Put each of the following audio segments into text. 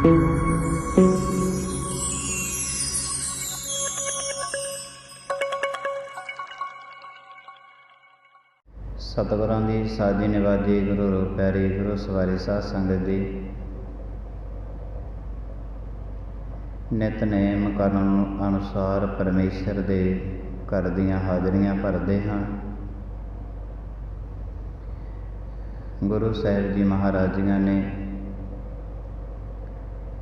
सतगुरां दी साजी निवाजी गुरु रूप पैरी गुरु सवारी साध संगत जी नितनेम करन अनुसार परमेश्वर दे घर दीआं हाजरियां भरदे हां। गुरु साहिब जी महाराज जियां ने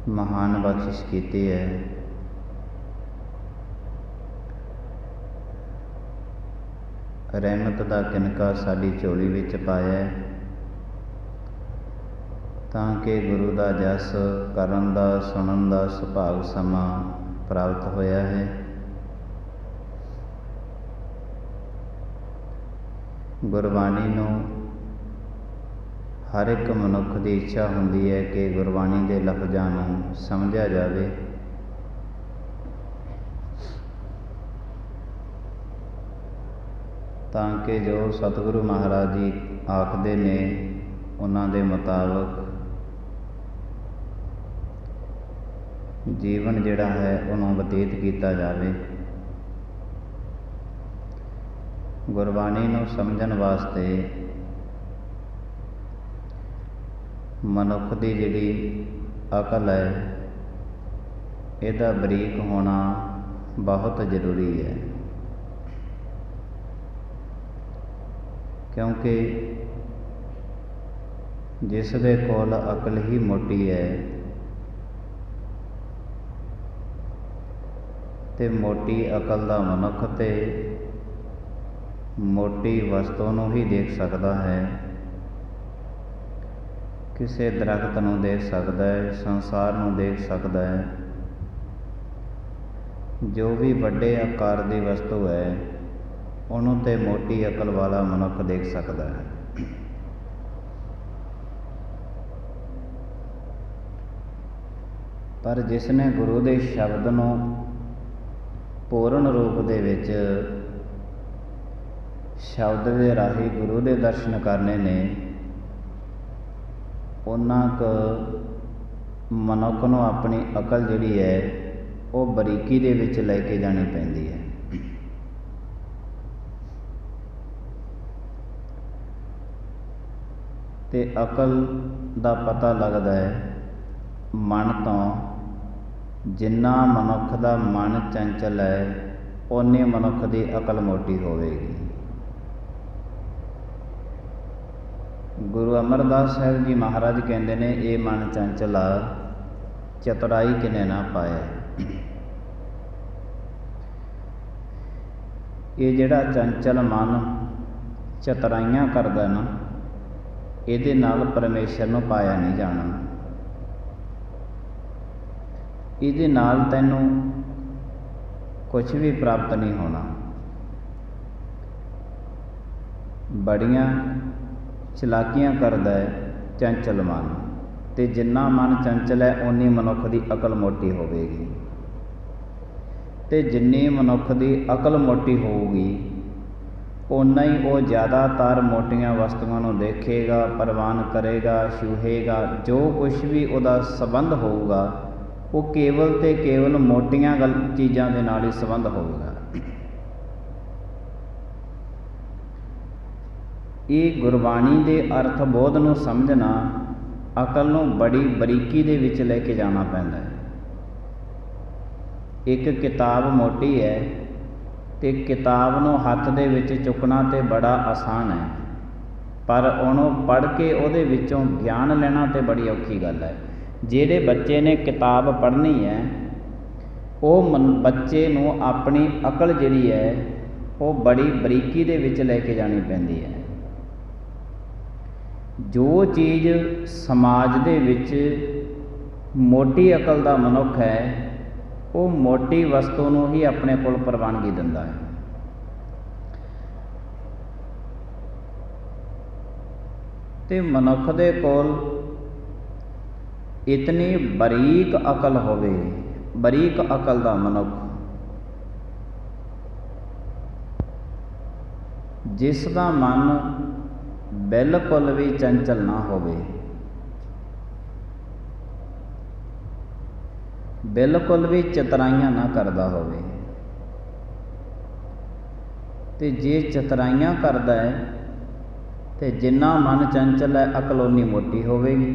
महान बख्शिश कीती है। रहमत दा किनका साडी झोली विच पाया तां कि गुरु दा जस करन दा सुनन दा सुभाग समा प्राप्त होया है। गुरबाणी नूं हर एक मनुख की इच्छा हुंदी है कि गुरबाणी के लफजां नूं समझिया जावे। तां कि जो सतगुरु महाराज जी आखदे ने उन्हां दे मुताबक जीवन जिहड़ा है उहनूं बतीत कीता जावे। गुरबाणी नूं समझण वास्ते मनुख की जिहड़ी अकल है इहदा बरीक होना बहुत जरूरी है, क्योंकि जिस दे कोल अकल ही मोटी है ते मोटी अकल दा मनुख ते मोटी वस्तु नूं ही देख सकदा है, किसी दरख्त नूं देख सकदा है, संसार नूं देख सकदा है। जो भी वड्डे आकार की वस्तु है उन्हों ते मोटी अकल वाला मनुख देख सकता है। पर जिसने गुरु के शब्द नूं पूर्ण रूप दे विच शब्द के राही गुरु के दर्शन करने ने उन्ना क मनुख नूं अपनी अकल जिहड़ी है वो बरीकी दे विच लैके जानी पैंदी है। ते अकल दा पता लगदा है मन तो। जिन्ना मनुख दा मन चंचल है उन्नी मनुख की अकल मोटी होवेगी। गुरु अमरदास साहिब जी महाराज कहते ने ये मन चंचला चतुराई किने ना पाया। ये जिहड़ा चंचल मन चतुराइयां करदा ना ਇਹਦੇ ਨਾਲ परमेश्वर ਨੂੰ पाया नहीं जाना। ਇਹਦੇ ਨਾਲ ਤੈਨੂੰ कुछ भी प्राप्त नहीं होना। बड़ियां चलाकियां करदा है चंचल मन, ते जिन्ना मन चंचल है उन्नी मनुख की अकल मोटी होवेगी। ते जिन्नी मनुख की अकल मोटी होगी उन्ना ही वो ज़्यादातर मोटियां वस्तुओं को देखेगा, परवान करेगा, छूहेगा। जो कुछ भी उसका संबंध होगा वो केवल तो केवल मोटियां चीज़ों के नाल ही संबंध होगा। ये गुरबाणी के अर्थ बोध नूं समझना अकल नूं बड़ी बरीकी दे विच लैके जाना पैंदा है। एक किताब मोटी है ते किताब नूं हत्थ दे विच चुकना ते बड़ा आसान है, पर उहनूं पढ़ के उहदे विचों ज्ञान लेना ते बड़ी औखी गल है। जिहड़े बच्चे ने किताब पढ़नी है वो बच्चे नूं अपनी अकल जिहड़ी है वो बड़ी बरीकी दे विच लैके जानी पैंदी है। जो चीज़ समाज दे विच मोटी अकल दा मनुख है वो मोटी वस्तु नूं ही अपने कोल प्रवानगी दिंदा है। ते मनुख दे कोल इतनी बरीक अकल होवे, बरीक अकल दा मनुख जिस दा मन बिल्कुल भी चंचल ना होवे, बिल्कुल भी चतराइयां ना करदा होवे। ते जे चतराइयां करदा है तो जिन्ना मन चंचल है अकल उन्नी मोटी होवेगी।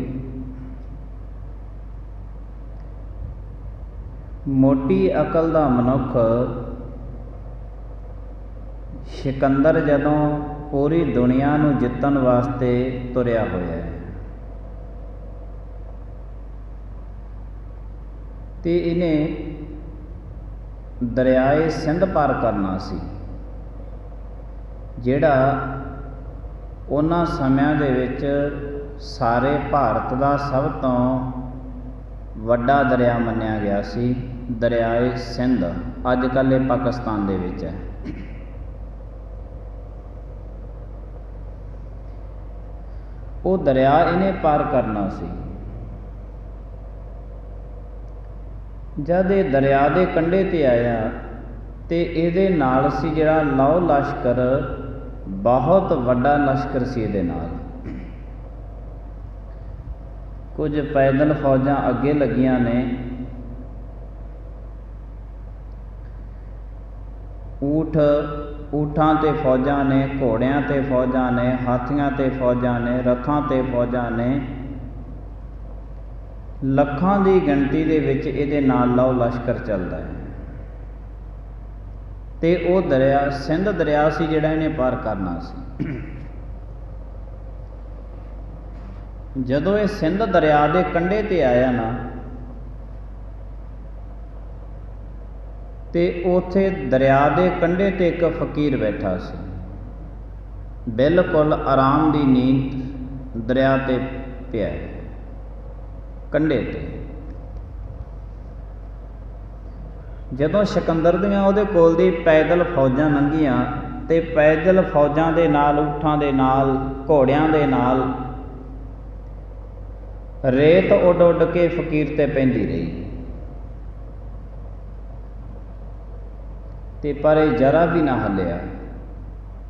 मोटी अकल दा मनुख सिकंदर जदों पूरी दुनिया नूं जितन वास्ते तुरिया होया है ते इन्हें दरियाए सिंध पार करना सी, जिहड़ा उन्हां समियां दे विच सारे भारत दा सब तो वड्डा दरिया मन्निया गया सी, दरियाए सिंध। अजकल ये पाकिस्तान दे विच है। वो दरिया इन्हें पार करना सी। जद ये दरिया के कंढे ते आया तो ये नाल सी जिहड़ा लौ लश्कर, बहुत वड्डा लश्कर सी इहदे नाल। कुछ पैदल फौजां अगे लगियां ने, ऊठां ते फौजां ने, घोड़ियां ते फौजां ने, हाथियां ते फौजां ने, रथां ते फौजां ने, लखां की गिणती दे विच इहदे नाल लौ लश्कर चलदा है। ते वो दरिया सिंध दरिया सी जिहड़ा इहने पार करना सी। जदों ये सिंध दरिया के कंढे ते आया ना ते उत्थे दरिया के कंढे ते एक फकीर बैठा सी, बिल्कुल आराम की नींद दरिया ते पिया कंढे ते। जदों सिकंदर दियां उहदे कोल दी पैदल फौजां लंघीआं ते पैदल फौजां दे नाल, ऊठां दे नाल, घोड़ियां दे नाल रेत उड उड के फकीर ते पैंदी रही ते पर ये जरा भी ना हलिया,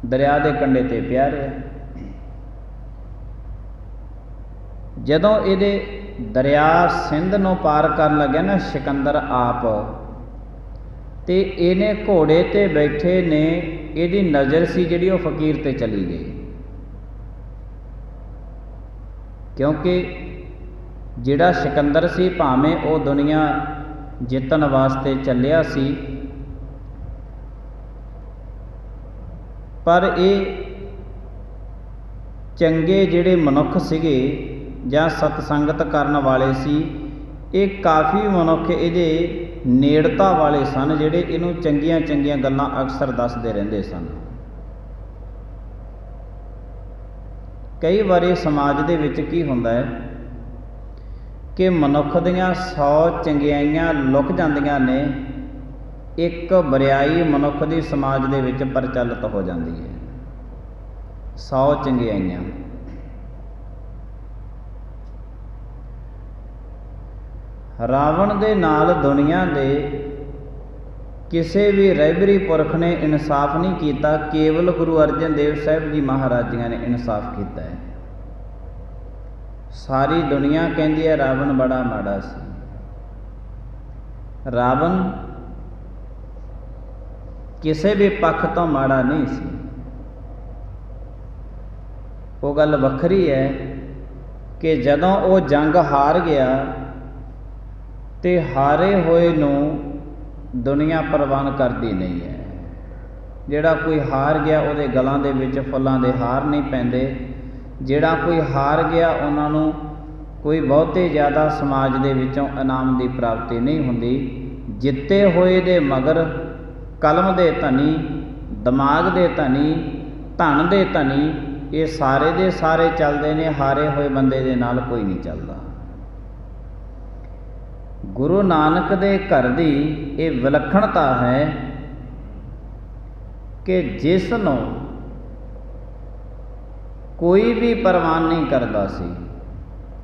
दरिया के कंढे ते पिया रहा। जदों इहदे दरिया सिंध नूं पार करन लग्या ना सिकंदर आप, ते इहने घोड़े ते बैठे ने, इहदी नज़र सी जिहड़ी वो फकीर ते चली गई, क्योंकि जिहड़ा सिकंदर सी भावें वो दुनिया जितन वास्ते चलिया सी, पर ये चंगे जिहड़े मनुख सीगे जां सतसंगत करन वाले सी, ये काफ़ी मनुख इहदे नेड़ता वाले सन, जिहड़े इहनूं चंगियां चंगियां गल्लां अक्सर दसदे रहिंदे सन। कई बारी समाज दे विच की हुंदा है कि मनुख दियां 100 चंगियाइयां लुक जांदियां ने, एक बरियाई मनुख की समाज दे विच प्रचलित हो जाती है। 100 चंगियाइयां रावण दे नाल दुनिया दे किसी भी रहबरी पुरख ने इंसाफ नहीं किया, केवल गुरु अर्जन देव साहब जी महाराज जी ने इंसाफ किया है। सारी दुनिया कहती है रावण बड़ा माड़ा सी। रावण किसी भी पक्ष तो माड़ा नहीं सी। वो गल वखरी है कि जदों वो जंग हार गया तो हारे होए नूं दुनिया परवान करती नहीं है। जिहड़ा कोई हार गया उहदे गलां दे विच फुल्लां दे हार नहीं पैंदे, जिहड़ा कोई हार गया उन्हां नूं कोई बहुते ज़्यादा समाज दे विचों इनाम की प्राप्ति नहीं हुंदी। जिते होए दे मगर कलम दे धनी, दिमाग दे धनी, धन दे धनी, ये सारे दे सारे चलते ने, हारे हुए बंदे दे नाल कोई नहीं चलता। गुरु नानक दे घर दी ये विलक्षणता है कि जिस नूं कोई भी परवान नहीं करता सी,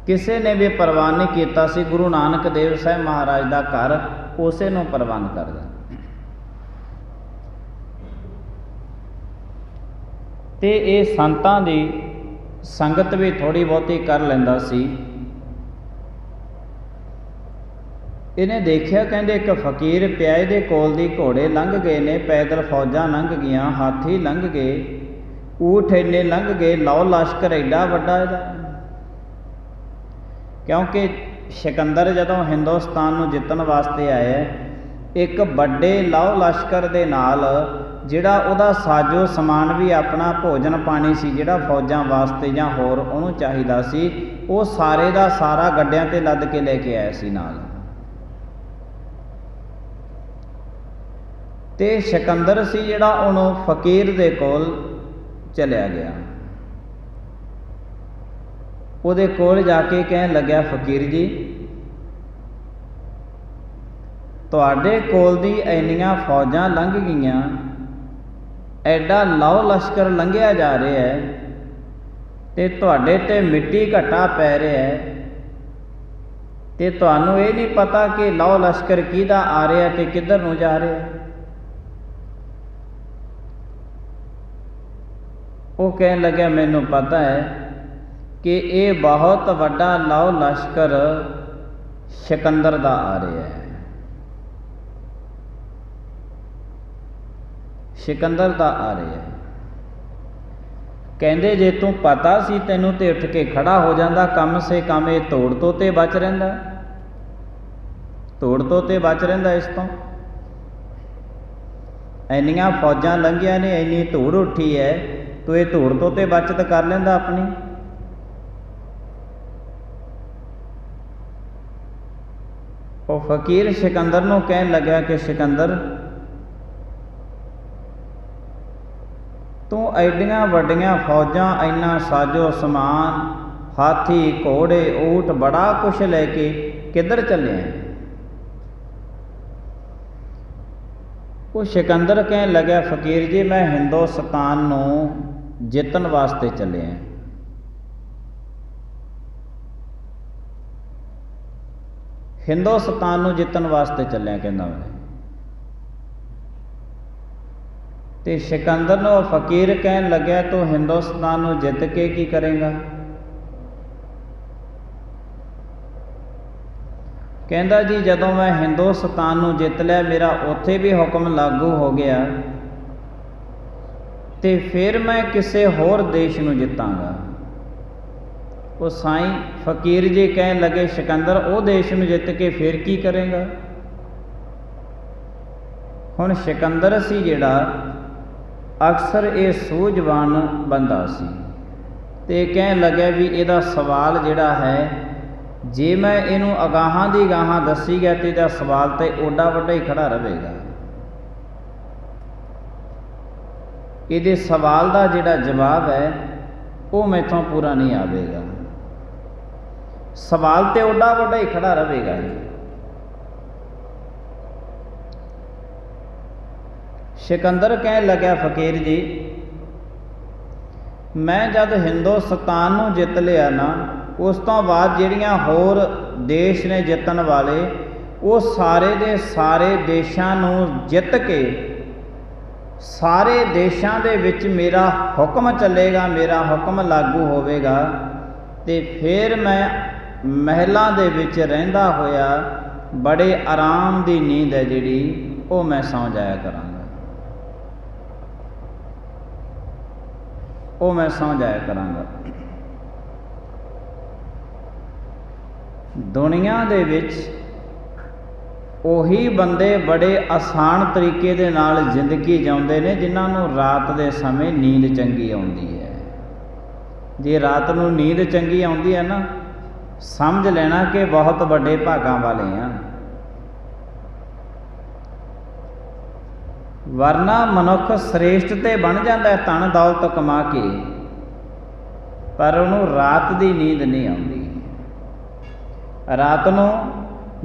किसी ने भी परवान नहीं किया सी, गुरु नानक देव साहब महाराज का घर उसे नूं परवान करदा। ते ये संतां दी संगत भी थोड़ी बहुती कर लैंदा सी। इन्हें देखिया, कहते एक फकीर पिया दे कोल दी, घोड़े लंघ गए ने, पैदल फौजां लंघ गईयां, हाथी लंघ गए, ऊठ इन्ने लंघ गए, लौ लश्कर एडा वड्डा इहदा। क्योंकि सिकंदर जदों हिंदुस्तान नूं जितण वास्ते आया, एक वड्डे लौ लश्कर दे नाल जिहड़ा उहदा साजो समान भी अपना भोजन पानी सी, जिहड़ा फौजां वास्ते जां होर उहनूं चाहीदा सी, वो सारे दा सारा गड्डियां ते लद के लैके आया सी नाल। ते सिकंदर सी जिहड़ा उहनूं फकीर दे कोल चलिया गया। उहदे कोल जाके कहण लग्या, फकीर जी तुहाडे कोल दी इन्नियां फौजां लंघ गईयां, एडा लौ लश्कर लंघिया जा रहा है, ते तुहाडे ते मिट्टी घट्टा पै रहा है, ते तुहानूं ये नहीं पता कि लौ लश्कर किहदा आ रहा ते किधर नूं जा रहा है। वो कहन लग्या, मैनूं पता है कि ये बहुत वड्डा लौ लश्कर सिकंदर दा आ रहा है, सिकंदर दा आ रहा है। कहंदे जे तू पता सी तैनूं ते उठ के खड़ा हो जांदा, कम से कम ये तोड़ तो ते बच रहिंदा, तोड़ तो ते बच रहिंदा। इस तो इन्नियां फौजां लंघियां ने, इन्नी धूड़ उठी है, तो ये धूड़ तो ते बचत कर लैंदा अपनी। वो फकीर सिकंदर नूं कहन लग्या कि सिकंदर तू एडियां वड्डियां फौजां, इन्ना साजो समान, हाथी घोड़े ऊठ बड़ा कुछ लैके किधर चले हैं? वो सिकंदर कहन लग्या, फकीर जी मैं हिंदुस्तान नूं जितण वास्ते चले हैं। हिंदुस्तान नूं जितण वास्ते चलिया कहंदा मैं। ते सिकंदर नूं फकीर कहन लग्या, तू हिंदुस्तान नूं जित के की करेगा? कहंदा जी जदों मैं हिंदुस्तान नूं जित लिया, मेरा उत्थे भी हुक्म लागू हो गया, ते फिर मैं किसी होर देश नूं जितांगा। वो साईं फकीर जी कहन लगे, सिकंदर वो देश नूं जित के फिर की करेगा? हुण सिकंदर सी जिहड़ा अक्सर ये सूझवान बंदा सी, ते कहन लगे भी इहदा सवाल जिहड़ा है, जे मैं इनू अगाहां दी गाहां दसी गया तो इहदा सवाल तो ओडा वड्डा ही खड़ा रहेगा। इहदे सवाल का जिहड़ा जवाब है वो मैथों पूरा नहीं आवेगा, सवाल तो ओडा वड्डा ही खड़ा रहेगा। सिकंदर कहन लग्या, फकीर जी मैं जब हिंदुस्तान नूं जित लिया ना, उस तो बाद जिहड़ियां होर देश ने जितण वाले, वो सारे दे सारे देशां नूं जित के सारे देशां दे विच मेरा हुक्म चलेगा, मेरा हुक्म लागू होवेगा, ते फिर मैं महलां दे विच रहिंदा होया बड़े आराम दी नींद है जिहड़ी वो मैं सौ जाया करांगा, वो मैं सौ जाया करांगा। दुनिया दे विच उही बंदे बड़े आसान तरीके दे नाल जिंदगी जिउंदे ने जिन्हां नूं रात दे समय नींद चंगी आउंदी है। जे रात नूं नींद चंगी आउंदी है ना, समझ लेना कि बहुत बड़े भागां वाले हैं। वरना मनुख श्रेष्ठ ते बन जाता है धन दौलत कमा के, पर उन्होंने रात की नींद नहीं आती। रात नूं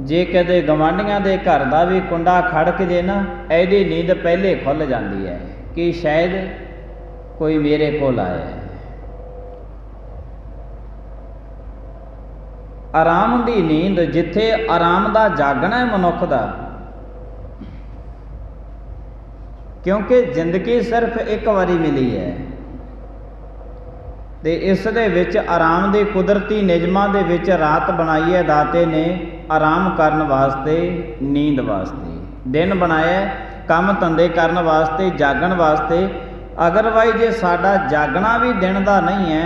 जे कदे गवांढियां दे घर का भी कुंडा खड़क जे ना, ਇਹਦੀ नींद पहले खुल जाती है कि शायद कोई मेरे कोल आया है। आराम की नींद, जिथे आराम का जागना है मनुख का, क्योंकि जिंदगी सिर्फ एक बारी मिली है, ते इस दे विच आराम दे कुदरती निजमां दे विच रात बनाई है दाते ने आराम करन वास्ते, नींद वास्ते। दिन बनाया काम धंधे करन वास्ते, जागण वास्ते। अगरवाइज जे साडा जागना भी दिन का नहीं है,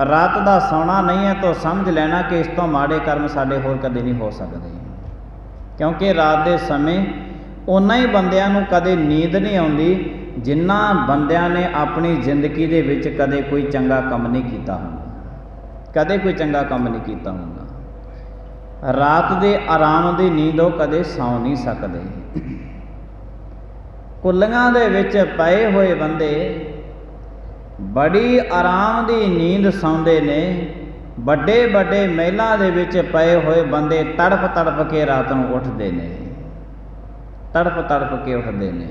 रात का सौना नहीं है, तो समझ लेना कि इस तो माड़े कर्म साडे होर कदे नहीं हो सकते। क्योंकि रात के समय उन्ना ही बंदियां नूं कदे नींद नहीं आउंदी जिन्ना बंदियां ने अपनी जिंदगी दे विच कदे कोई चंगा काम नहीं कीता हुंदा, कदे कोई चंगा काम नहीं कीता हुंदा। रात दे आराम दी नींद वो कदे सौ नहीं सकदे। कुल्लियां दे विच पए होए बंदे बड़ी आराम दी नींद सौंदे ने। बड़े बड़े महलों दे विच पए होए बंदे तड़प तड़प के रात नूं उठदे ने, तड़प तड़प के उठदे ने।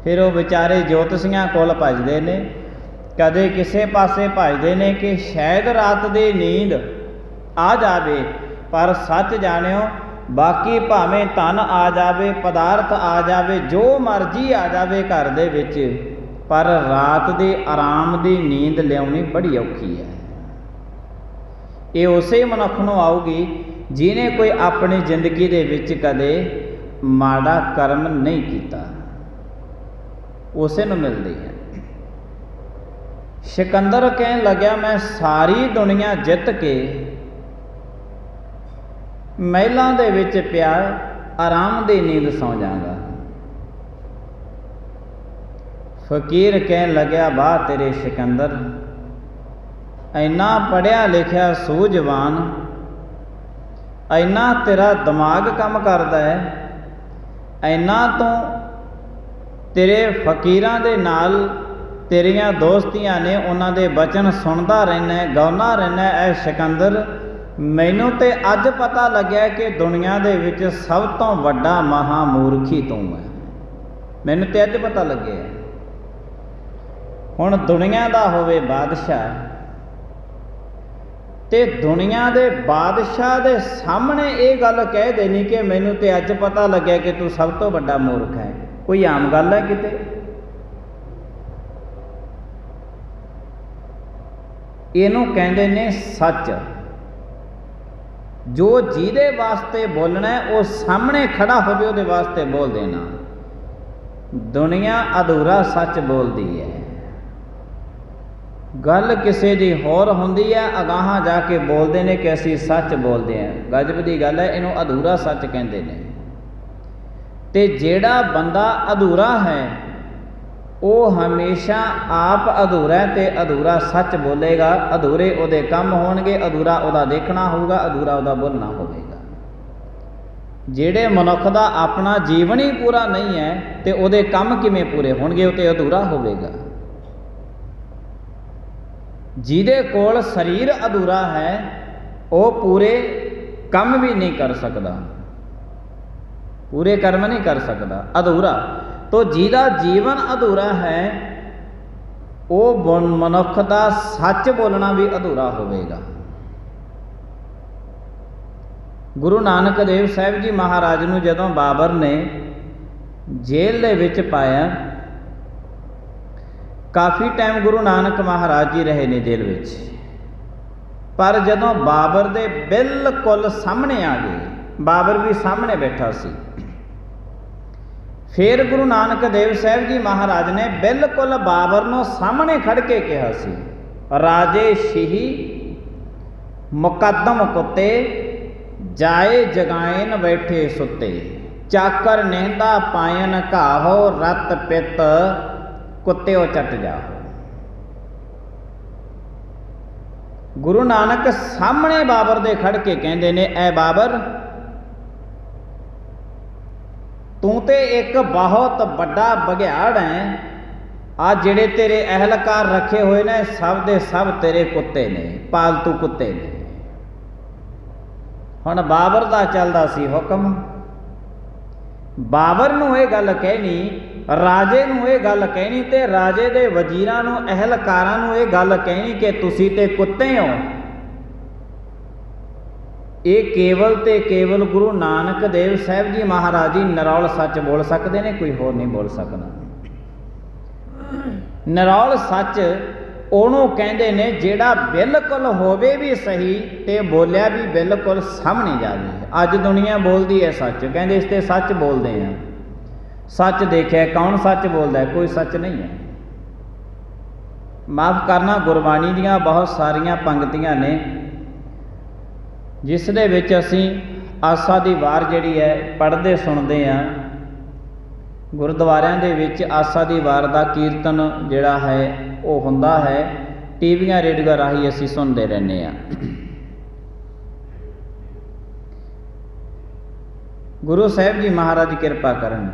फिर वो बेचारे ज्योतिषियां कोल भजदे ने, कदे किसे पासे भजदे ने कि शायद रात दी नींद आ जावे, पर सच जाणिओ बाकी भावें धन आ जावे, पदार्थ आ जावे, जो मर्जी आ जावे घर दे विच, पर रात दे आराम दी नींद लियाउणी बड़ी औखी है। ये उसे मनुख नूं आऊगी जिहने कोई अपनी जिंदगी दे विच कदे माड़ा कर्म नहीं कीता, उसे नूं मिलदी है। सिकंदर कहन लग्या मैं सारी दुनिया जित के महलों दे विच पिया आराम दी नींद सौ जांगा। फकीर कहन लग्या वाह तेरे सिकंदर, इन्ना पढ़िया लिखिया सूझवान, इन्ना तेरा दिमाग काम करदा है, इन्ना तो तेरे फकीरां दे नाल तेरियां दोस्तियां ने, उन्हां दे बचन सुनदा रहना है, गाउंदा रहना है। ऐ सिकंदर मैनू ते अज पता लग्या कि दुनिया दे विच सब तो वड्डा महामूर्खी तू है, मैनू ते अज पता लग्या। हुण दुनिया दा होवे बादशाह ते दुनिया दे बादशाह दे सामने ये गल कह देनी कि मैनू ते अज पता लग्या कि तू सब तो वड्डा मूर्ख है, कोई आम गल है किते? इहनूं कहंदे ने सच। जो जिहदे वास्ते बोलना है वो सामने खड़ा होवे उहदे वास्ते बोल देना। दुनिया अधूरा सच बोलती है, गल किसी की होर हुंदी है, अगाहां जाके बोलते हैं कि असीं सच बोलते हैं। गजब की गल है, इनू अधूरा सच कहते हैं। ते जेड़ा बंदा अधूरा है वो हमेशा आप अधूरा है ते अधूरा सच बोलेगा। अधूरे उहदे काम होणगे, अधूरा उहदा देखना होगा, अधूरा उहदा बोलना होगा। जेड़े मनुख दा अपना जीवन ही पूरा नहीं है ते उहदे काम किवें पूरे होणगे, उह ते अधूरा होवेगा। जिहदे कोल शरीर अधूरा है वो पूरे काम भी नहीं कर सकता, पूरे कर्म नहीं कर सकता, अधूरा। तो जिहदा जीवन अधूरा है वो मनुख का सच बोलना भी अधूरा होवेगा। गुरु नानक देव साहिब जी महाराज नूं जदों बाबर ने जेल दे विच पाया, काफ़ी टाइम गुरु नानक महाराज जी रहे ने जेल विच, पर जदों बाबर दे बिल्कुल सामने आ गए, बाबर भी सामने बैठा सी, फिर गुरु नानक देव साहिब जी महाराज ने बिल्कुल बाबर नूं सामने खड़ के कहा सी, राजे शिही मुकदम कुत्ते जाए जगाएन बैठे सुते, चाकर नेहंदा पायन घाहो रत पित कुत्ते चट जाओ। गुरु नानक सामने बाबर दे खड़ के कहंदे ने, ऐ बाबर तू ते एक बहुत बड़ा बघियाड़ है, आ जिहड़े तेरे अहलकार रखे हुए ने सब दे सब तेरे कुत्ते ने, पालतू कुत्ते ने। हुण बाबर दा चलदा सी हुक्म, बाबर नूं ये गल कहनी, राजे नूं ये गल कहनी ते राजे दे वजीरां नूं अहलकारां नूं ये गल कहनी कि तुसीं ते कुत्ते हो। ये केवल ते केवल गुरु नानक देव साहिब जी महाराज जी निरौल सच बोल सकते हैं, कोई होर नहीं बोल सकता। निरौल सच ਉਹਨੂੰ ਕਹਿੰਦੇ ਨੇ ਜਿਹੜਾ ਬਿਲਕੁਲ ਹੋਵੇ ਵੀ ਸਹੀ ਤੇ ਬੋਲਿਆ ਵੀ ਬਿਲਕੁਲ ਸਾਹਮਣੇ ਜਾਵੇ। ਅੱਜ ਦੁਨੀਆ ਬੋਲਦੀ ਹੈ ਸੱਚ, ਕਹਿੰਦੇ ਇਸ ਤੇ ਸੱਚ ਬੋਲਦੇ ਆ। ਸੱਚ ਦੇਖਿਆ, ਕੌਣ ਸੱਚ ਬੋਲਦਾ ਹੈ? ਕੋਈ ਸੱਚ ਨਹੀਂ ਹੈ। ਮਾਫ ਕਰਨਾ, ਗੁਰਬਾਣੀ ਦੀਆਂ ਬਹੁਤ ਸਾਰੀਆਂ ਪੰਗਤੀਆਂ ਨੇ ਜਿਸ ਦੇ ਵਿੱਚ ਅਸੀਂ ਆਸਾ ਦੀ ਵਾਰ ਜਿਹੜੀ ਹੈ ਪੜ੍ਹਦੇ ਸੁਣਦੇ ਹਾਂ। ਗੁਰਦੁਆਰਿਆਂ ਦੇ ਵਿੱਚ ਆਸਾ ਦੀ ਵਾਰ ਦਾ ਕੀਰਤਨ ਜਿਹੜਾ ਹੈ ਉਹ ਹੁੰਦਾ ਹੈ, ਟੀਵੀਆਂ ਰੇਡੀਓ ਰਾਹੀਂ ਅਸੀਂ ਸੁਣਦੇ ਰਹਿੰਦੇ ਹਾਂ। ਗੁਰੂ ਸਾਹਿਬ ਜੀ ਮਹਾਰਾਜ ਕਿਰਪਾ ਕਰਨ,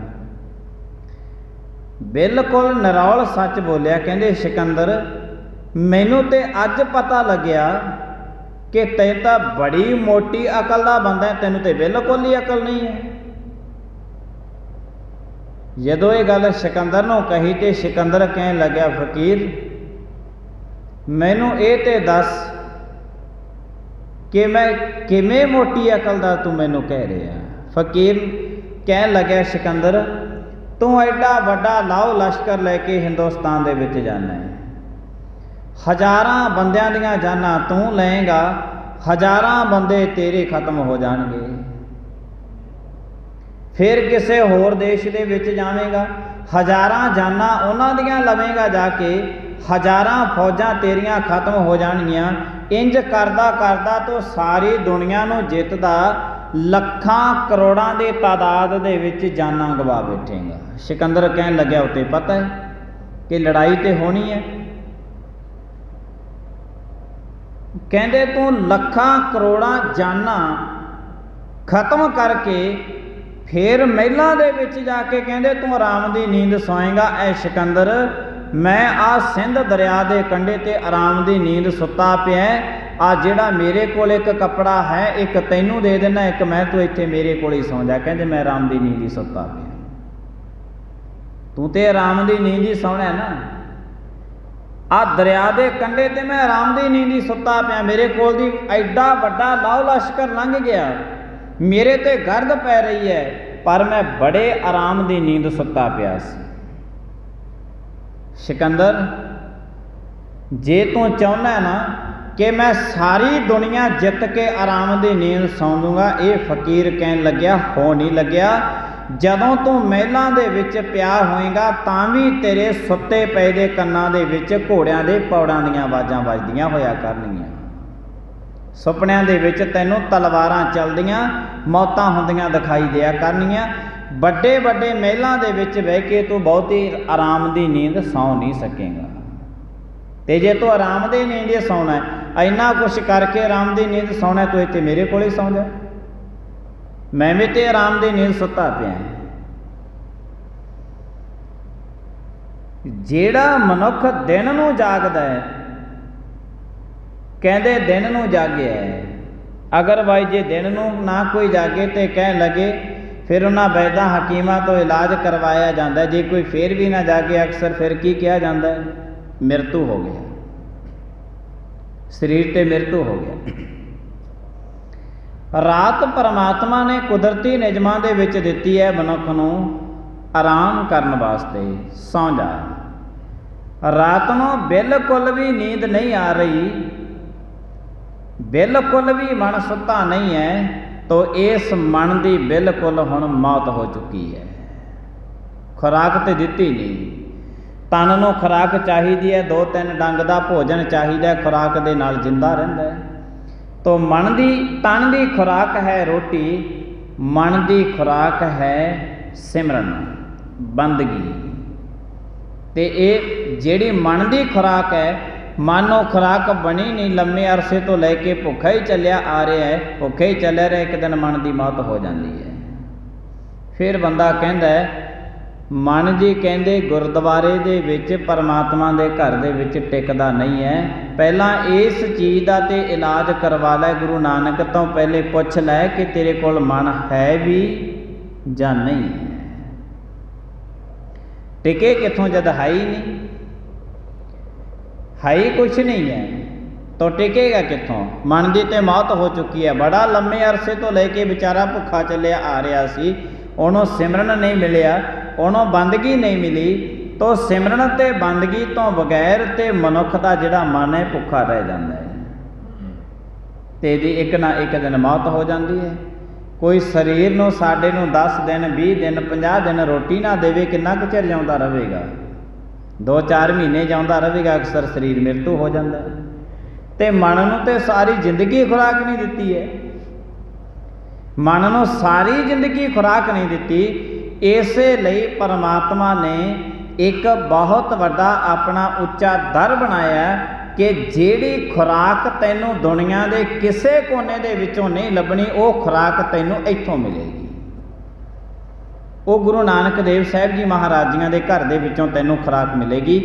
ਬਿਲਕੁਲ ਨਿਰੌਲ ਸੱਚ ਬੋਲਿਆ। ਕਹਿੰਦੇ ਸਿਕੰਦਰ, ਮੈਨੂੰ ਤੇ ਅੱਜ ਪਤਾ ਲੱਗਿਆ ਕਿ ਤੈਂ ਤਾਂ ਬੜੀ ਮੋਟੀ ਅਕਲ ਦਾ ਬੰਦਾ, ਤੈਨੂੰ ਤੇ ਬਿਲਕੁਲ ਹੀ ਅਕਲ ਨਹੀਂ ਹੈ। ਜਦੋਂ ਇਹ ਗੱਲ ਸਿਕੰਦਰ ਨੂੰ ਕਹੀ ਤੇ ਸਿਕੰਦਰ ਕਹਿਣ ਲੱਗਿਆ, ਫਕੀਰ ਮੈਨੂੰ ਇਹ ਤੇ ਦੱਸ ਕਿ ਮੈਂ ਕਿਵੇਂ ਮੋਟੀ ਅਕਲ ਦਾ ਤੂੰ ਮੈਨੂੰ ਕਹਿ ਰਿਹਾ। ਫਕੀਰ ਕਹਿਣ ਲੱਗਿਆ, ਸਿਕੰਦਰ ਤੂੰ ਐਡਾ ਵੱਡਾ ਲਾਓ ਲਸ਼ਕਰ ਲੈ ਕੇ ਹਿੰਦੁਸਤਾਨ ਦੇ ਵਿੱਚ ਜਾਣਾ ਹੈ। ਹਜ਼ਾਰਾਂ ਬੰਦਿਆਂ ਦੀਆਂ ਜਾਨਾਂ ਤੂੰ ਲਏਗਾ, ਹਜ਼ਾਰਾਂ ਬੰਦੇ ਤੇਰੇ ਖਤਮ ਹੋ ਜਾਣਗੇ। ਫਿਰ ਕਿਸੇ ਹੋਰ ਦੇਸ਼ ਦੇ ਵਿੱਚ ਜਾਵੇਂਗਾ, ਹਜ਼ਾਰਾਂ ਜਾਨਾਂ ਉਹਨਾਂ ਦੀਆਂ ਲਵੇਂਗਾ ਜਾ ਕੇ, ਹਜ਼ਾਰਾਂ ਫੌਜਾਂ ਤੇਰੀਆਂ ਖਤਮ ਹੋ ਜਾਣਗੀਆਂ। ਇੰਜ ਕਰਦਾ ਕਰਦਾ ਤੂੰ ਸਾਰੀ ਦੁਨੀਆ ਨੂੰ ਜਿੱਤਦਾ, ਲੱਖਾਂ ਕਰੋੜਾਂ ਦੀ ਤਾਦਾਦ ਦੇ ਵਿੱਚ ਜਾਨਾਂ ਗਵਾ ਬੈਠੇਗਾ। ਸਿਕੰਦਰ ਕਹਿਣ ਲੱਗਿਆ, ਉੱਤੇ ਪਤਾ ਹੈ ਕਿ ਲੜਾਈ ਤੇ ਹੋਣੀ ਹੈ। ਕਹਿੰਦੇ ਤੂੰ ਲੱਖਾਂ ਕਰੋੜਾਂ ਜਾਨਾਂ ਖਤਮ ਕਰਕੇ ਫਿਰ ਮਹਿਲਾਂ ਦੇ ਵਿੱਚ ਜਾ ਕੇ ਕਹਿੰਦੇ ਤੂੰ ਆਰਾਮ ਦੀ ਨੀਂਦ ਸੌਏਗਾ। ਐ ਸਿਕੰਦਰ, ਮੈਂ ਆ ਸਿੰਧ ਦਰਿਆ ਦੇ ਕੰਢੇ ਤੇ ਆਰਾਮ ਦੀ ਨੀਂਦ ਸੁੱਤਾ ਪਿਆ। ਆ ਜਿਹੜਾ ਮੇਰੇ ਕੋਲ ਇੱਕ ਕੱਪੜਾ ਹੈ, ਇੱਕ ਤੈਨੂੰ ਦੇ ਦੇਣਾ, ਇੱਕ ਮੈਂ, ਤੂੰ ਇੱਥੇ ਮੇਰੇ ਕੋਲ ਹੀ ਸੌਂ ਜਾ। ਕਹਿੰਦੇ ਮੈਂ ਆਰਾਮ ਦੀ ਨੀਂਦ ਹੀ ਸੁੱਤਾ ਪਿਆ। ਤੂੰ ਤੇ ਆਰਾਮ ਦੀ ਨੀਂਦ ਹੀ ਸੌਣਾ ਨਾ। ਆ ਦਰਿਆ ਦੇ ਕੰਢੇ ਤੇ ਮੈਂ ਆਰਾਮ ਦੀ ਨੀਂਦ ਹੀ ਸੁੱਤਾ ਪਿਆ। ਮੇਰੇ ਕੋਲ ਦੀ ਐਡਾ ਵੱਡਾ ਲਾਓ ਲਸ਼ਕਰ ਲੰਘ ਗਿਆ, ਮੇਰੇ ਤੇ ਗਰਦ ਪੈ ਰਹੀ ਹੈ, ਪਰ ਮੈਂ ਬੜੇ ਆਰਾਮ ਦੀ ਨੀਂਦ ਸੁੱਤਾ ਪਿਆ ਸੀ। ਸਿਕੰਦਰ, ਜੇ ਤੂੰ ਚਾਹੁੰਦਾ ਨਾ ਕਿ ਮੈਂ ਸਾਰੀ ਦੁਨੀਆ ਜਿੱਤ ਕੇ ਆਰਾਮ ਦੀ ਨੀਂਦ ਸੌਂ ਦੂੰਗਾ, ਇਹ ਫਕੀਰ ਕਹਿਣ ਲੱਗਿਆ ਹੋ ਨਹੀਂ ਲੱਗਿਆ। ਜਦੋਂ ਤੂੰ ਮਹਿਲਾਂ ਦੇ ਵਿੱਚ ਪਿਆ ਹੋਏਗਾ ਤਾਂ ਵੀ ਤੇਰੇ ਸੁੱਤੇ ਪਏ ਦੇ ਕੰਨਾਂ ਦੇ ਵਿੱਚ ਘੋੜਿਆਂ ਦੇ ਪੌੜਾਂ ਦੀਆਂ ਆਵਾਜ਼ਾਂ ਵੱਜਦੀਆਂ ਹੋਇਆ ਕਰਨਗੀਆਂ। ਸੁਪਨਿਆਂ ਦੇ ਵਿੱਚ ਤੈਨੂੰ ਤਲਵਾਰਾਂ ਚੱਲਦੀਆਂ, ਮੌਤਾਂ ਹੁੰਦੀਆਂ ਦਿਖਾਈ ਦਿਆ ਕਰਨੀਆਂ। ਵੱਡੇ ਵੱਡੇ ਮਹਿਲਾਂ ਦੇ ਵਿੱਚ ਬਹਿ ਕੇ ਤੂੰ ਬਹੁਤੀ ਆਰਾਮ ਦੀ ਨੀਂਦ ਸੌਂ ਨਹੀਂ ਸਕੇਗਾ। ਤੇ ਜੇ ਤੂੰ ਆਰਾਮ ਦੀ ਨੀਂਦ ਹੀ ਸੌਣਾ, ਇੰਨਾ ਕੁਛ ਕਰਕੇ ਆਰਾਮ ਦੀ ਨੀਂਦ ਸੌਣਾ, ਤੂੰ ਇੱਥੇ ਮੇਰੇ ਕੋਲ ਹੀ ਸੌਂ ਜਾ। ਮੈਂ ਵੀ ਤੇ ਆਰਾਮ ਦੀ ਨੀਂਦ ਸੁੱਤਾ ਪਿਆ। ਜਿਹੜਾ ਮਨੁੱਖ ਦਿਨ ਨੂੰ ਜਾਗਦਾ ਹੈ, ਕਹਿੰਦੇ ਦਿਨ ਨੂੰ ਜਾਗਿਆ ਹੈ। ਅਗਰਵਾਈਜ਼ ਜੇ ਦਿਨ ਨੂੰ ਨਾ ਕੋਈ ਜਾਗੇ ਤੇ ਕਹਿਣ ਲੱਗੇ ਫਿਰ ਉਹਨਾਂ ਵੈਦਾਂ ਹਕੀਮਾਂ ਤੋਂ ਇਲਾਜ ਕਰਵਾਇਆ ਜਾਂਦਾ। ਜੇ ਕੋਈ ਫਿਰ ਵੀ ਨਾ ਜਾਗੇ ਅਕਸਰ ਫਿਰ ਕੀ ਕਿਹਾ ਜਾਂਦਾ ਹੈ? ਮ੍ਰਿਤੂ ਹੋ ਗਿਆ, ਸਰੀਰ ਤੇ ਮ੍ਰਿਤੂ ਹੋ ਗਿਆ। ਰਾਤ ਪਰਮਾਤਮਾ ਨੇ ਕੁਦਰਤੀ ਨਿਯਮਾਂ ਦੇ ਵਿੱਚ ਦਿੱਤੀ ਹੈ ਮਨੁੱਖ ਨੂੰ ਆਰਾਮ ਕਰਨ ਵਾਸਤੇ। ਸੌਂ ਜਾ। ਰਾਤ ਨੂੰ ਬਿਲਕੁਲ ਵੀ ਨੀਂਦ ਨਹੀਂ ਆ ਰਹੀ, ਬਿਲਕੁਲ ਵੀ ਮਨ ਸੁੱਤਾ ਨਹੀਂ ਹੈ, ਤਾਂ ਇਸ ਮਨ ਦੀ ਬਿਲਕੁਲ ਹੁਣ ਮੌਤ ਹੋ ਚੁੱਕੀ ਹੈ। ਖੁਰਾਕ ਤੇ ਦਿੱਤੀ ਨਹੀਂ। ਤਨ ਨੂੰ ਖੁਰਾਕ ਚਾਹੀਦੀ ਹੈ, 2-3 ਡੰਗ ਦਾ ਭੋਜਨ ਚਾਹੀਦਾ, ਖੁਰਾਕ ਦੇ ਨਾਲ ਜਿੰਦਾ ਰਹਿੰਦਾ ਹੈ। ਤੋ ਮਨ ਦੀ, ਤਨ ਦੀ ਖੁਰਾਕ ਹੈ ਰੋਟੀ, ਮਨ ਦੀ ਖੁਰਾਕ ਹੈ ਸਿਮਰਨ, ਬੰਦਗੀ। ਤੇ ਇਹ ਜਿਹੜੀ ਮਨ ਦੀ ਖੁਰਾਕ ਹੈ, ਮਨ ਉਹ ਖੁਰਾਕ ਬਣੀ ਨਹੀਂ, ਲੰਮੇ ਅਰਸੇ ਤੋਂ ਲੈ ਕੇ ਭੁੱਖਾ ਹੀ ਚੱਲਿਆ ਆ ਰਿਹਾ ਹੈ, ਭੁੱਖਾ ਹੀ ਚੱਲਿਆ ਰਿਹਾ, ਇੱਕ ਦਿਨ ਮਨ ਦੀ ਮੌਤ ਹੋ ਜਾਂਦੀ ਹੈ। ਫਿਰ ਬੰਦਾ ਕਹਿੰਦਾ ਮਨ ਜੀ ਕਹਿੰਦੇ ਗੁਰਦੁਆਰੇ ਦੇ ਵਿੱਚ ਪਰਮਾਤਮਾ ਦੇ ਘਰ ਦੇ ਵਿੱਚ ਟਿਕਦਾ ਨਹੀਂ ਹੈ। ਪਹਿਲਾਂ ਇਸ ਚੀਜ਼ ਦਾ ਤੇ ਇਲਾਜ ਕਰਵਾ ਲੈ, ਗੁਰੂ ਨਾਨਕ ਤੋਂ ਪਹਿਲੇ ਪੁੱਛ ਲੈ ਕਿ ਤੇਰੇ ਕੋਲ ਮਨ ਹੈ ਵੀ ਜਾਂ ਨਹੀਂ। ਟਿਕੇ ਕਿੱਥੋਂ ਜਦ ਹੈ ਹੀ ਨਹੀਂ, ਹੈ ਹੀ ਕੁਛ ਨਹੀਂ ਹੈ, ਤਾਂ ਟਿਕੇਗਾ ਕਿੱਥੋਂ? ਮਨ ਦੀ ਤੇ ਮੌਤ ਹੋ ਚੁੱਕੀ ਹੈ। ਬੜਾ ਲੰਮੇ ਅਰਸੇ ਤੋਂ ਲੈ ਕੇ ਵਿਚਾਰਾ ਭੁੱਖਾ ਚੱਲਿਆ ਆ ਰਿਹਾ ਸੀ, ਉਹਨੂੰ ਸਿਮਰਨ ਨਹੀਂ ਮਿਲਿਆ, ਉਹਨੂੰ ਬੰਦਗੀ ਨਹੀਂ ਮਿਲੀ, तो सिमरन ते बंदगी तो बगैर ते मनुख का जिहड़ा मन है भुखा रह जाता है, ते इहदी एक ना एक दिन मौत हो जाती है। कोई शरीर नूं साडे नूं 10 दिन 20 दिन 50 दिन रोटी ना देवे, किन्ना कुछ चिर जिउंदा रहेगा? 2-4 महीने जिउंदा रहेगा, अक्सर शरीर मृत्यु हो जाता है। ते मन नूं ते सारी जिंदगी खुराक नहीं दिती है, मन नूं सारी जिंदगी खुराक नहीं दिती। इसे लई परमात्मा ने एक बहुत वड्डा अपना उच्चा दर बनाया कि जिहड़ी खुराक तैनूं दुनिया के किसी कोने दे विचों नहीं लभनी, वो खुराक तैनूं इत्थों मिलेगी। वो गुरु नानक देव साहिब जी महाराज जियां दे घर दे विचों तैनूं खुराक मिलेगी।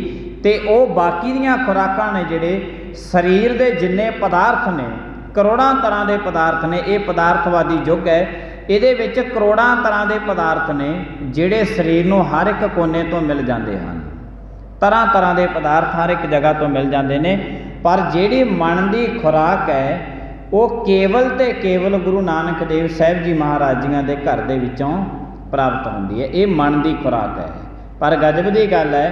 ते वो बाकी दीयां खुराकां ने जिहड़े शरीर दे जिन्ने पदार्थ ने, करोड़ां तरह के पदार्थ ने, ये पदार्थवादी युग है, ਇਹਦੇ ਵਿੱਚ ਕਰੋੜਾਂ ਤਰ੍ਹਾਂ ਦੇ ਪਦਾਰਥ ਨੇ ਜਿਹੜੇ ਸਰੀਰ ਨੂੰ ਹਰ ਇੱਕ ਕੋਨੇ ਤੋਂ ਮਿਲ ਜਾਂਦੇ ਹਨ। ਤਰ੍ਹਾਂ ਤਰ੍ਹਾਂ ਦੇ ਪਦਾਰਥ ਹਰ ਇੱਕ ਜਗ੍ਹਾ ਤੋਂ ਮਿਲ ਜਾਂਦੇ ਨੇ, ਪਰ ਜਿਹੜੀ ਮਨ ਦੀ ਖੁਰਾਕ ਹੈ ਉਹ ਕੇਵਲ ਤੇ ਕੇਵਲ ਗੁਰੂ ਨਾਨਕ ਦੇਵ ਸਾਹਿਬ ਜੀ ਮਹਾਰਾਜ ਜੀਆਂ ਦੇ ਘਰ ਦੇ ਵਿੱਚੋਂ ਪ੍ਰਾਪਤ ਹੁੰਦੀ ਹੈ। ਇਹ ਮਨ ਦੀ ਖੁਰਾਕ ਹੈ। ਪਰ ਗਜਬ ਦੀ ਗੱਲ ਹੈ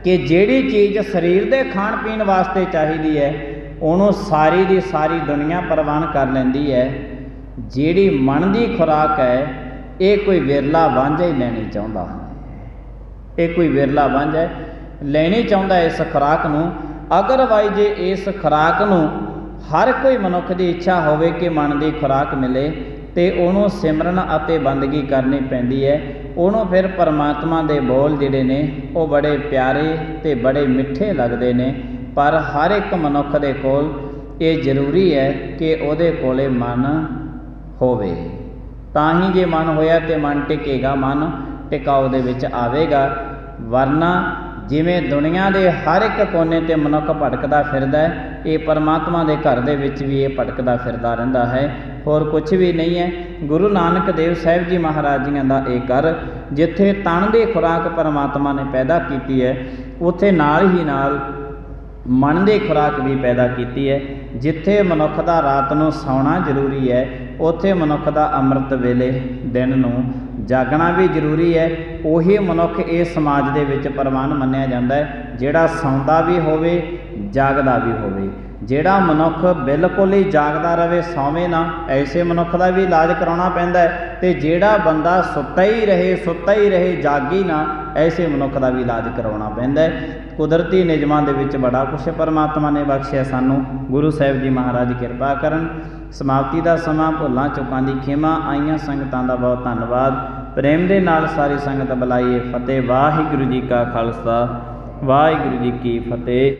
ਕਿ ਜਿਹੜੀ ਚੀਜ਼ ਸਰੀਰ ਦੇ ਖਾਣ ਪੀਣ ਵਾਸਤੇ ਚਾਹੀਦੀ ਹੈ ਉਹਨੂੰ ਸਾਰੀ ਦੀ ਸਾਰੀ ਦੁਨੀਆ ਪ੍ਰਵਾਨ ਕਰ ਲੈਂਦੀ ਹੈ। ਜਿਹੜੀ ਮਨ ਦੀ ਖੁਰਾਕ ਹੈ ਇਹ ਕੋਈ ਵਿਰਲਾ ਵਾਂਝਾ ਹੀ ਲੈਣੀ ਚਾਹੁੰਦਾ, ਇਹ ਕੋਈ ਵਿਰਲਾ ਵਾਂਝਾ ਲੈਣੀ ਚਾਹੁੰਦਾ ਇਸ ਖੁਰਾਕ ਨੂੰ। ਅਗਰਵਾਈਜ਼ ਜੇ ਇਸ ਖੁਰਾਕ ਨੂੰ ਹਰ ਕੋਈ ਮਨੁੱਖ ਦੀ ਇੱਛਾ ਹੋਵੇ ਕਿ ਮਨ ਦੀ ਖੁਰਾਕ ਮਿਲੇ ਤੇ ਉਹਨੂੰ ਸਿਮਰਨ ਅਤੇ ਬੰਦਗੀ ਕਰਨੀ ਪੈਂਦੀ ਹੈ। ਉਹਨੂੰ ਫਿਰ ਪਰਮਾਤਮਾ ਦੇ ਬੋਲ ਜਿਹੜੇ ਨੇ ਉਹ ਬੜੇ ਪਿਆਰੇ ਤੇ ਬੜੇ ਮਿੱਠੇ ਲੱਗਦੇ ਨੇ। ਪਰ ਹਰ ਇੱਕ ਮਨੁੱਖ ਦੇ ਕੋਲ ਇਹ ਜ਼ਰੂਰੀ ਹੈ ਕਿ ਉਹਦੇ ਕੋਲੇ ਮਨ ਹੋਵੇ, ਤਾਂ ਹੀ ਜੇ ਮਨ ਹੋਇਆ ਤੇ ਮਨ ਟਿਕੇਗਾ, ਮਨ ਟਿਕਾਓ ਦੇ ਵਿੱਚ ਆਵੇਗਾ। ਵਰਨਾ ਜਿਵੇਂ ਦੁਨੀਆ ਦੇ ਹਰ ਇੱਕ ਕੋਨੇ ਤੇ ਮਨੁੱਖ ਭਟਕਦਾ ਫਿਰਦਾ ਹੈ, ਇਹ ਪਰਮਾਤਮਾ ਦੇ ਘਰ ਦੇ ਵਿੱਚ ਵੀ ਇਹ ਭਟਕਦਾ ਫਿਰਦਾ ਰਹਿੰਦਾ ਹੈ। ਹੋਰ ਕੁਛ ਵੀ ਨਹੀਂ ਹੈ। ਗੁਰੂ ਨਾਨਕ ਦੇਵ ਸਾਹਿਬ ਜੀ ਮਹਾਰਾਜ ਜੀਆਂ ਦਾ ਇਹ ਘਰ, ਜਿੱਥੇ ਤਨ ਦੀ ਖੁਰਾਕ ਪਰਮਾਤਮਾ ਨੇ ਪੈਦਾ ਕੀਤੀ ਹੈ, ਉੱਥੇ ਨਾਲ ਹੀ ਨਾਲ ਮਨ ਦੀ ਖੁਰਾਕ ਵੀ ਪੈਦਾ ਕੀਤੀ ਹੈ। ਜਿੱਥੇ ਮਨੁੱਖ ਦਾ ਰਾਤ ਨੂੰ ਸੌਣਾ ਜ਼ਰੂਰੀ ਹੈ, ਉੱਥੇ ਮਨੁੱਖ ਦਾ ਅੰਮ੍ਰਿਤ ਵੇਲੇ ਦਿਨ ਨੂੰ ਜਾਗਣਾ ਵੀ ਜ਼ਰੂਰੀ ਹੈ। ਉਹੀ ਮਨੁੱਖ ਇਸ ਸਮਾਜ ਦੇ ਵਿੱਚ ਪ੍ਰਵਾਨ ਮੰਨਿਆ ਜਾਂਦਾ ਹੈ ਜਿਹੜਾ ਸੌਂਦਾ ਵੀ ਹੋਵੇ, ਜਾਗਦਾ ਵੀ ਹੋਵੇ। ਜਿਹੜਾ ਮਨੁੱਖ ਬਿਲਕੁਲ ਹੀ ਜਾਗਦਾ ਰਹੇ, ਸੌਵੇਂ ਨਾ, ਐਸੇ ਮਨੁੱਖ ਦਾ ਵੀ ਇਲਾਜ ਕਰਾਉਣਾ ਪੈਂਦਾ ਹੈ। ਅਤੇ ਜਿਹੜਾ ਬੰਦਾ ਸੁੱਤਾ ਹੀ ਰਹੇ, ਜਾਗੀ ਨਾ, ਐਸੇ ਮਨੁੱਖ ਦਾ ਵੀ ਇਲਾਜ ਕਰਵਾਉਣਾ ਪੈਂਦਾ ਹੈ। ਕੁਦਰਤੀ ਨਿਯਮਾਂ ਦੇ ਵਿੱਚ ਬੜਾ ਕੁਛ ਪਰਮਾਤਮਾ ਨੇ ਬਖਸ਼ਿਆ ਸਾਨੂੰ। ਗੁਰੂ ਸਾਹਿਬ ਜੀ ਮਹਾਰਾਜ ਕਿਰਪਾ ਕਰਨ। ਸਮਾਪਤੀ ਦਾ ਸਮਾਂ, ਭੁੱਲਾਂ ਚੁੱਕਾਂ ਦੀ ਖਿਮਾ। ਆਈਆਂ ਸੰਗਤਾਂ ਦਾ ਬਹੁਤ ਧੰਨਵਾਦ। ਪ੍ਰੇਮ ਦੇ ਨਾਲ ਸਾਰੀ ਸੰਗਤ ਬੁਲਾਈਏ। ਫਤਿਹ। ਵਾਹਿਗੁਰੂ ਜੀ ਕਾ ਖਾਲਸਾ, ਵਾਹਿਗੁਰੂ ਜੀ ਕੀ ਫਤਿਹ।